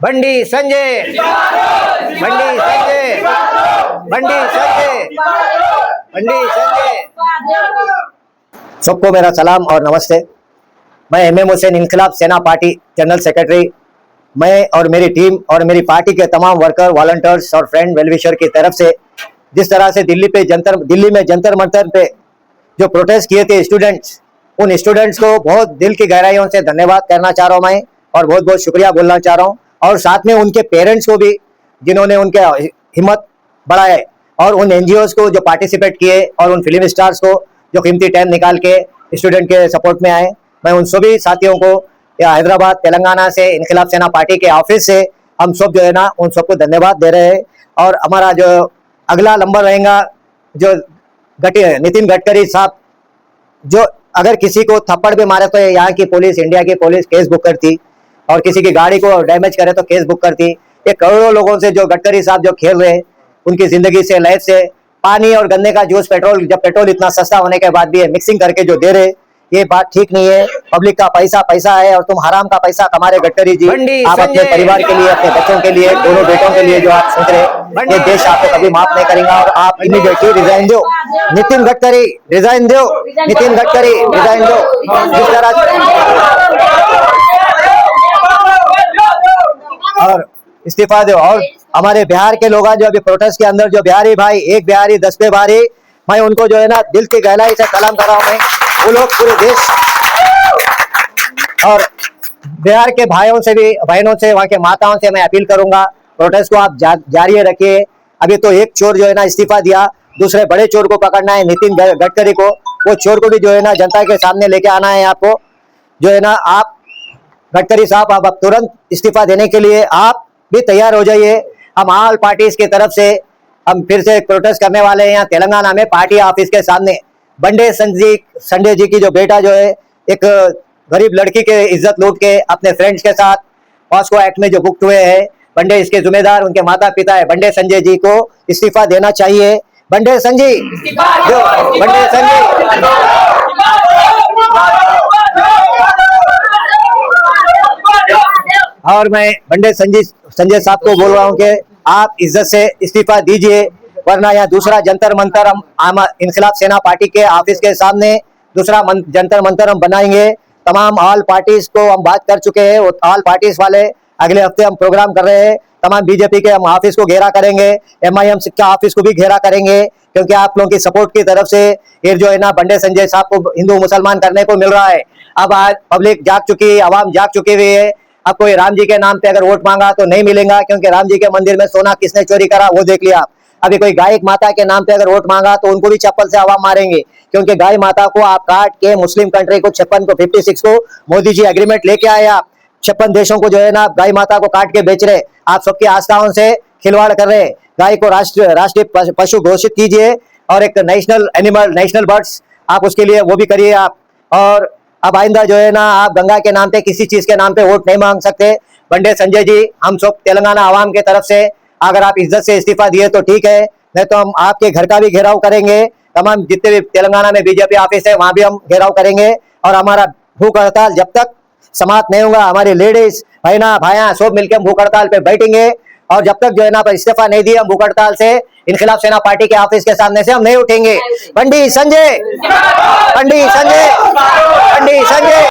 बंडी संजय, बंडी संजय, बंडी संजय, बंडी संजय। सबको मेरा सलाम और नमस्ते। मैं एमएम हुसैन इंकलाब सेना पार्टी जनरल सेक्रेटरी, मैं और मेरी टीम और मेरी पार्टी के तमाम वर्कर, वॉलंटियर्स और फ्रेंड वेलविशर की तरफ से जिस तरह से दिल्ली में जंतर मंतर पे जो प्रोटेस्ट किए थे स्टूडेंट्स, उन स्टूडेंट्स को बहुत दिल की गहराइयों से धन्यवाद करना चाह रहा हूँ मैं, और बहुत बहुत शुक्रिया बोलना चाह रहा हूँ। और साथ में उनके पेरेंट्स को भी जिन्होंने उनके हिम्मत बढ़ाए, और उन एनजीओज को जो पार्टिसिपेट किए, और उन फिल्म स्टार्स को जो कीमती टाइम निकाल के स्टूडेंट के सपोर्ट में आए। मैं उन सभी साथियों को हैदराबाद तेलंगाना से इंकलाब सेना पार्टी के ऑफिस से हम सब जो है ना उन सबको धन्यवाद दे रहे हैं। और हमारा जो अगला नंबर रहेगा जो नितिन गडकरी साहब, जो अगर किसी को थप्पड़ भी मारे तो यहाँ की पुलिस, इंडिया की पुलिस केस बुक करती, और किसी की गाड़ी को डैमेज करे तो केस बुक करती। ये करोड़ों लोगों से जो गडकरी साहब जो खेल रहे हैं, उनकी जिंदगी से, लाइफ से, पानी और गन्ने का जूस, पेट्रोल, जब पेट्रोल इतना सस्ता होने के बाद भी ये मिक्सिंग करके जो दे रहे, ये बात ठीक नहीं है। पब्लिक का पैसा पैसा है और तुम हराम का पैसा कमा रहे गडकरी जी। आप अपने परिवार के लिए, अपने बच्चों के लिए, दोनों बेटों के लिए जो आप सोच रहे, ये देश आपको कभी माफ नहीं करेगा। और आप इमीडिएटली रिजाइन दो, नितिन गडकरी रिजाइन दो, नितिन गडकरी रिजाइन दो। जिस तरह और इस्तीफा दो। और हमारे बिहार के लोग जो अभी प्रोटेस्ट के अंदर जो बिहारी भाई, एक बिहारी 10 पे भारी, मैं उनको जो है ना दिल की गहराई से सलाम कर रहा हूँ। मैं वो लोग पूरे देश और बिहार के भाइयों से भी, बहनों से, वहाँ के माताओं से मैं अपील करूंगा, प्रोटेस्ट को आप जारी रखिए। अभी तो एक चोर जो है ना इस्तीफा दिया, दूसरे बड़े चोर को पकड़ना है, नितिन गडकरी को। वो चोर को भी जो है ना जनता के सामने लेके आना है आपको। जो है ना आप गडकरी साहब, आप तुरंत इस्तीफा देने के लिए आप भी तैयार हो जाइए। हम ऑल पार्टीज की तरफ से हम फिर से प्रोटेस्ट करने वाले हैं यहाँ तेलंगाना में पार्टी ऑफिस के सामने। बंडे संजय जी की जो बेटा जो है, एक गरीब लड़की के इज्जत लूट के अपने फ्रेंड्स के साथ पॉस्को एक्ट में जो बुक हुए हैं, बंडे इसके जिम्मेदार उनके माता पिता है। बंडे संजय जी को इस्तीफा देना चाहिए। बंडे संजय, जो बंडे संजय, और मैं बंडे संजय साहब को बोल रहा हूँ कि आप इज्जत से इस्तीफा दीजिए, वरना यहाँ दूसरा जंतर मंतर हम इंकलाब सेना पार्टी के ऑफिस के सामने दूसरा जंतर मंतर हम बनाएंगे। तमाम ऑल पार्टीज को हम बात कर चुके हैं, ऑल पार्टीज वाले अगले हफ्ते हम प्रोग्राम कर रहे हैं। तमाम बीजेपी के हम ऑफिस को घेरा करेंगे, MIM के ऑफिस को भी घेरा करेंगे, क्योंकि आप लोगों की सपोर्ट की तरफ से ये जो है ना बंडे संजय साहब को हिंदू मुसलमान करने को मिल रहा है। अब आज पब्लिक जाग चुकी है, आवाम जाग चुकी हुई है। आपको ये राम जी के नाम पे अगर वोट मांगा तो नहीं मिलेगा, क्योंकि राम जी के मंदिर में सोना किसने चोरी करा वो देख लिया आप। अभी कोई गाय माता के नाम पे अगर वोट मांगा तो उनको भी चप्पल से आवाम मारेंगे, क्योंकि गाय माता को आप काट के मुस्लिम कंट्री को 56 को मोदी जी एग्रीमेंट लेके आए। आप 56 देशों को जो है ना गाय माता को काट के बेच रहे, आप सबकी आस्थाओं से खिलवाड़ कर रहे। गाय को राष्ट्रीय पशु घोषित कीजिए, और एक नेशनल एनिमल, नेशनल बर्ड्स आप उसके लिए वो भी करिए आप। और अब आइंदा जो है ना आप गंगा के नाम पे, किसी चीज के नाम पे वोट नहीं मांग सकते। बंडे संजय जी, हम सब तेलंगाना आवाम के तरफ से अगर आप इज्जत से इस्तीफा दिए तो ठीक है, नहीं तो हम आपके घर का भी घेराव करेंगे। तमाम जितने भी तेलंगाना में बीजेपी ऑफिस है वहां भी हम घेराव करेंगे। और हमारा भूख हड़ताल जब तक समाप्त नहीं होगा, हमारी लेडीज बहना भाइयां सब मिलकर भूख हड़ताल पे बैठेंगे। और जब तक जो है ना इस्तीफा नहीं दिए, हम भूख हड़ताल से इंकलाब सेना पार्टी के ऑफिस के सामने से हम नहीं उठेंगे। बंडी संजय, बंडी संजय, बंडी संजय।